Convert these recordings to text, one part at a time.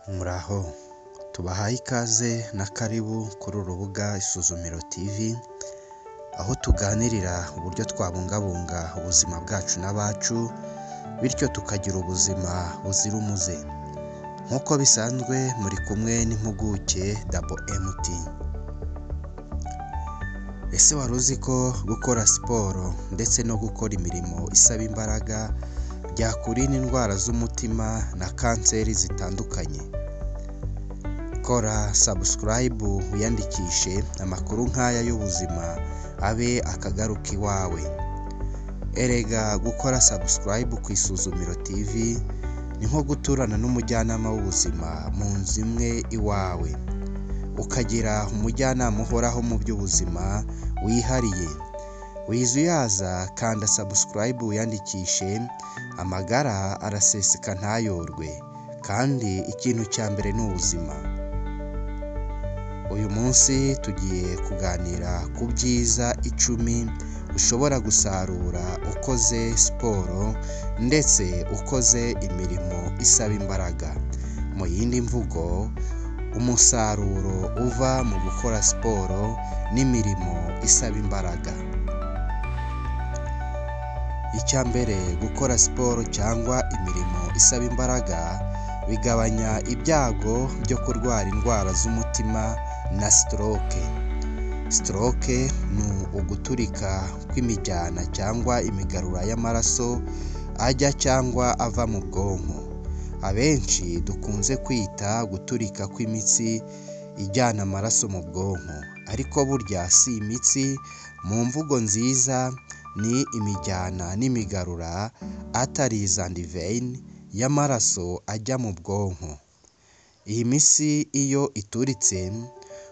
Muraho, tubahaye ikaze na karibu kuri uru rubuga Isuzumiro TV, aho tuganirira uburyo twabungabunga ubuzima bwacu n'abacu, bityo tukagira ubuzima buzira umuze. Nk'uko bisanzwe muri kumwe n'impuguke MT. Ese wari uzi ko gukora siporo ndetse no gukora imirimo isaba imbaraga byakurinda indwara z'umutima na kanseri zitandukanye? Kora subscribe wiyandikishe, amakuru nk'aya y'ubuzima abe akagaruka iwawe. Erega gukora subscribe ku Isuzumiro TV ni nko guturana n'umujyanama w'ubuzima mu nzu imwe iwawe, ukagira umujyanama uhoraho mu by'ubuzima wihariye. Wizuyaza kanda subscribe wiyandikishe, amagara araseseka ntayorwe, kandi ikintu cya mbere ni ubuzima. Uyu munsi tugiye kuganira ku byiza 10 ushobora gusarura ukoze siporo ndetse ukoze imirimo isaba imbaraga. Mu yindi mvugo, umusaruro uva mu gukora siporo n'imirimo isaba imbaraga. Icya mbere, gukora siporo cyangwa imirimo isaba imbaraga bigabanya ibyago byo kurwara indwara z'umutima na stroke. Stroke ni uguturika kw'imijyana cyangwa imigarura y'amaraso ajya cyangwa ava mu bwonko. Abenshi dukunze kwita guturika kw'imitsi ijyana amaraso mu bwonko, ariko burya si imitsi. Mu mvugo nziza ni imijyana n'imigarura arteries and veins y'amaraso ajya mu bwonko. Iyi mitsi iyo ituritse,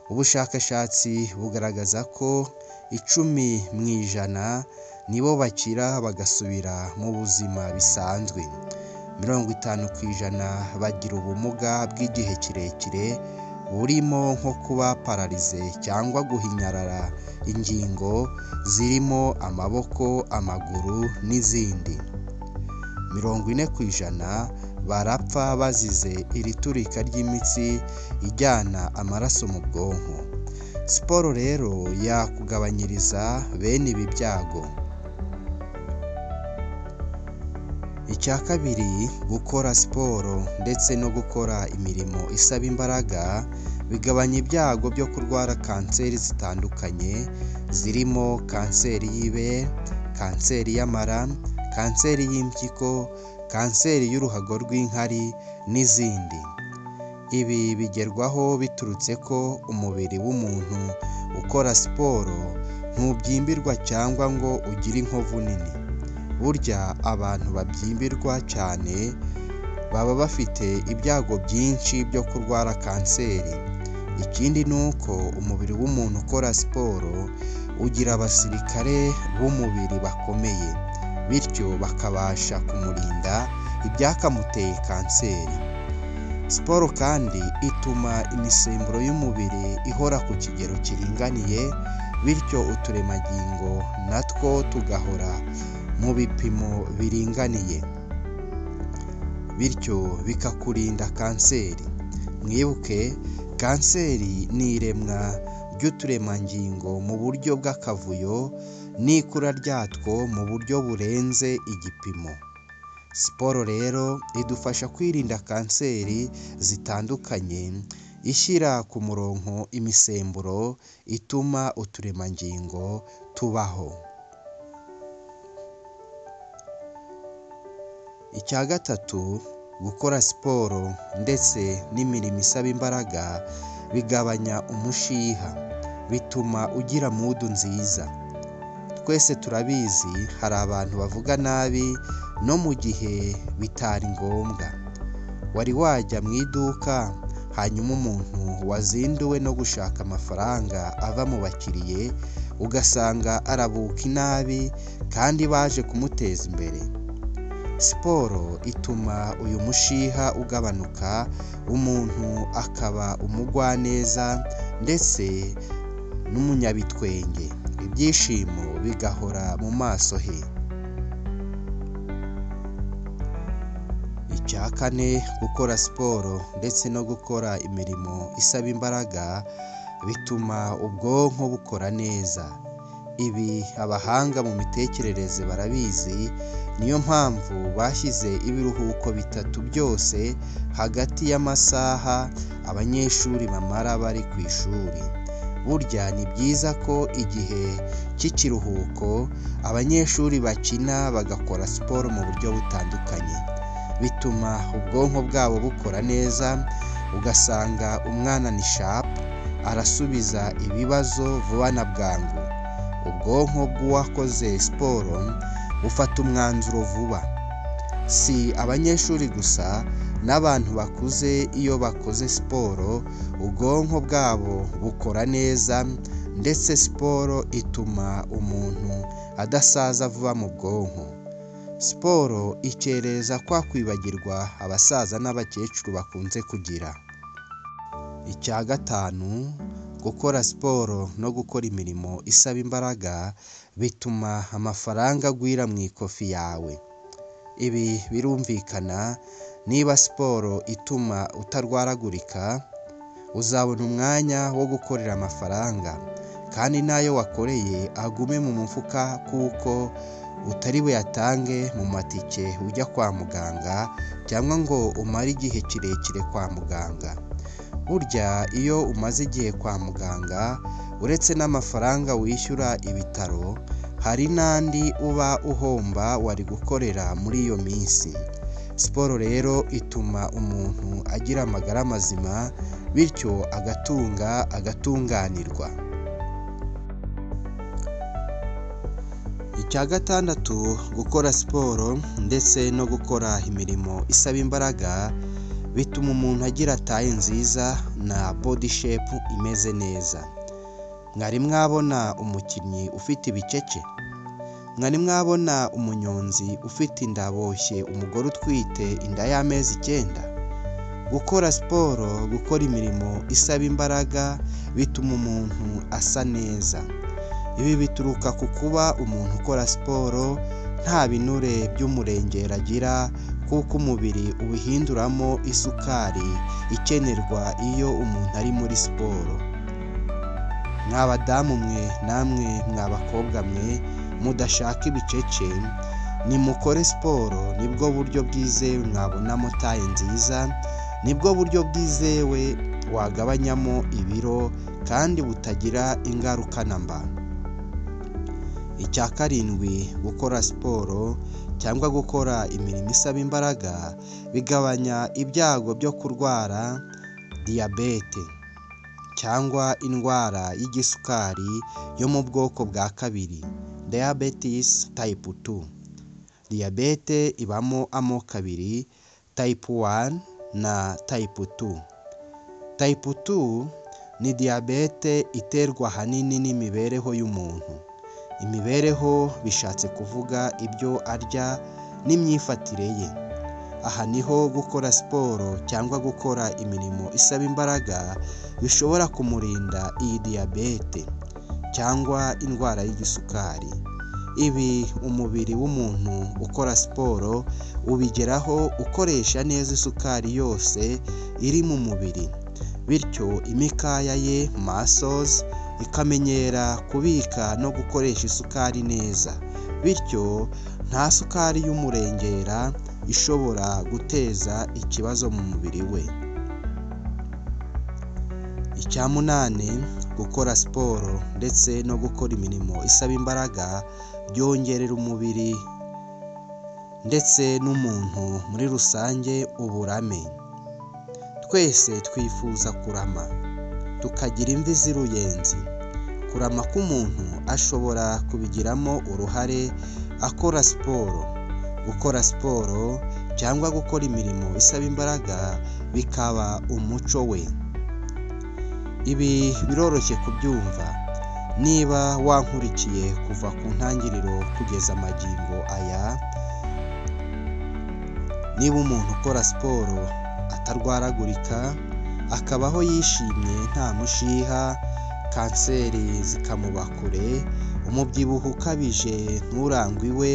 ubushakashatsi bugaragaza ko 10% nibo bakira bagasubira mu buzima bisanzwe. 50% bagira ubumuga bw'igihe kirekire, burimo nko kuba pararize cyangwa guhinyarara ingingo zirimo amaboko, amaguru n'izindi. 40% barapfa bazize iri turika ry'imitsi ijyana amaraso mu bwonko. Siporo rero yakugabanyiriza bene ibi byago. Icya kabiri, gukora siporo ndetse no gukora imirimo isaba imbaraga bigabanya ibyago byo kurwara kanseri zitandukanye, zirimo kanseri y'ibere, kanseri y'amara, kanseri y'impyiko, kanseri y'uruhago rw'inkari n'izindi. Ibi bigerwaho biturutse ko umubiri w'umuntu ukora siporo ntubyimbirwa cyangwa ngo ugire inkovu nini. Burya abantu babyimbirwa cyane baba bafite ibyago byinshi byo kurwara kanseri. Ikindi ni uko umubiri w'umuntu ukora siporo ugira abasirikare b'umubiri bakomeye, bityo bakabasha kumurinda ibyakamuteye kanseri. Siporo kandi ituma imisemburo y'umubiri ihora ku kigero kiringaniye, bityo uturemangingo natwo tugahora mu bipimo biringaniye, bityo bikakurinda kanseri. Mwibuke, kanseri ni iremwa ry'uturemangingo mu buryo bw'akavuyo n'ikura ryatwo mu buryo burenze igipimo. Siporo rero idufasha kwirinda kanseri zitandukanye, ishyira ku murongo imisemburo ituma uturemangingo tubaho. Icya gatatu, gukora siporo ndetse n'imirimo isaba imbaraga bigabanya umushiha, bituma ugira mood nziza. Twese turabizi, hari abantu bavuga nabi no mu gihe bitari ngombwa. Wari wajya mu iduka, hanyuma umuntu wazinduwe no gushaka amafaranga ava mu bakiriye ugasanga arabuka inabi kandi baje kumuteza imbere. Siporo ituma uyu mushiha ugabanuka, umuntu akaba umugwaneza ndetse n'umunyabitwenge. Ibyishimo bigahora mu maso he. Icya kane, gukora siporo ndetse no gukora imirimo isaba imbaraga bituma ubwonko bukora neza. Ibi abahanga mu mitekerereze barabizi, niyo mpamvu bashyize ibiruhuko bitatu byose hagati y'amasaha abanyeshuri bamara bari ku ishuri. Burya ni byiza ko igihe cy'ikiruhuko abanyeshuri bakina bagakora siporo mu buryo butandukanye. Bituma ubwonko bwabo bukora neza, ugasanga umwana ni shapu, arasubiza ibibazo vuba na bwangu. Ubwonko bw'uwakoze siporo bufata umwanzuro vuba. Si abanyeshuri gusa n'abantu bakuze iyo bakoze siporo ubwonko bwabo bukora neza, ndetse siporo ituma umuntu adasaza vuba mu bwonko. Siporo ikereza kwa kwibagirwa abasaza n'abakecuru bakunze kugira. Icya gatanu, gukora siporo no gukora imirimo isaba imbaraga bituma amafaranga agwira mu ikofi yawe. Ibi birumvikana, niba siporo ituma utarwaragurika, uzabona umwanya wo gukorera amafaranga, kandi n'ayo wakoreye agume mu mufuka kuko utari buyatange mu matike ujya kwa muganga cyangwa ngo umare igihe kirekire kwa muganga. Burya iyo umaze igihe kwa muganga, uretse n'amafaranga wishyura ibitaro, hari n'andi uba uhomba wari gukorera muri iyo minsi. Siporo rero ituma umuntu agira amagara mazima, bityo agatunganirwa. Icya gatandatu, gukora siporo ndetse no gukora imirimo isaba imbaraga bituma umuntu agira taye nziza na body shape imeze neza. Mwari mwabona umukinnyi ufite ibicece? Mwari mwabona umunyonzi ufite inda boshye, umugore utwite inda y'amezi 9? Gukora siporo, gukora imirimo isaba imbaraga bituma umuntu asa neza. Ibi bituruka ku kuba umuntu ukora siporo nta binure by'umurengera agira, kuko umubiri ubihinduramo isukari ikenerwa iyo umuntu ari muri siporo. Mwa badamu mwe namwe mwa bakobwa mwe mudashaka ibicece, nimukore siporo, nibwo buryo bwizewe mwabonamo taye nziza, nibwo buryo bwizewe wagabanyamo ibiro kandi butagira ingaruka na mba. Icya karindwi, gukora siporo cyangwa gukora imirimo isaba imbaraga bigabanya ibyago byo kurwara diyabete cyangwa indwara y'igisukari yo mu bwoko bwa 2, diabetes type 2. Diyabete ibamo amoko 2, type 1 na type 2. Type 2 ni diyabete iterwa ahanini n'imibereho y'umuntu. Imibereho bishatse kuvuga ibyo arya n'imyifatire ye. Aha niho gukora siporo cyangwa gukora imirimo isaba imbaraga bishobora kumurinda iyi diyabete cyangwa indwara y'igisukari. Ibi umubiri w'umuntu ukora siporo ubigeraho ukoresha neza isukari yose iri mu mubiri, bityo imikaya ye muscles ikamenyera kubika no gukoresha isukari neza, bityo nta sukari y'umurengera ishobora guteza ikibazo mu mubiri we. Icya munani, gukora siporo ndetse no gukora imirimo isaba imbaraga byongerera umubiri ndetse n'umuntu muri rusange uburame. Twese twifuza kurama, tukagira imvi z'uruyenzi. Kurama k'umuntu ashobora kubigiramo uruhare akora siporo. Gukora siporo cyangwa gukora imirimo isaba imbaraga bikaba umuco we. Ibi biroroshye kubyumva niba wankurikiye kuva ku ntangiriro kugeza amagingo aya. Niba umuntu ukora siporo atarwaragurika, akabaho yishimye nta mushiha, kanseri zikamuba kure, umubyibuho ukabije nturangwe iwe,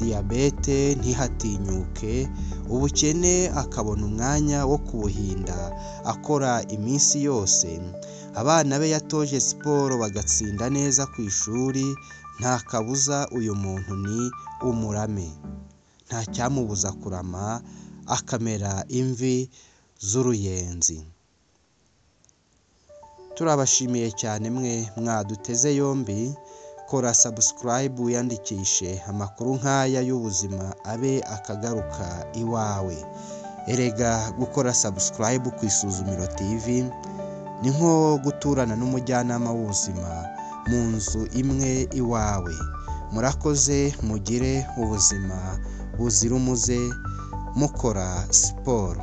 diyabete ntihatinyuke, ubukene akabona umwanya wo kubuhinda akora iminsi yose, abana be yatoje siporo bagatsinda neza ku ishuri, nta kabuza uyu muntu ni umurame, nta cyamubuza kurama akamera imvi z'uruyenzi. Turabashimiye cyane mwe mwaduteze yombi, kora subscribe wiyandikishe amakuru nk'aya y'ubuzima abe akagaruka iwawe. Erega gukora subscribe ku Isuzumiro TV ni nko guturana n'umujyanama w'ubuzima mu nzu imwe iwawe. Murakoze, mugire ubuzima buzira umuze mukora siporo.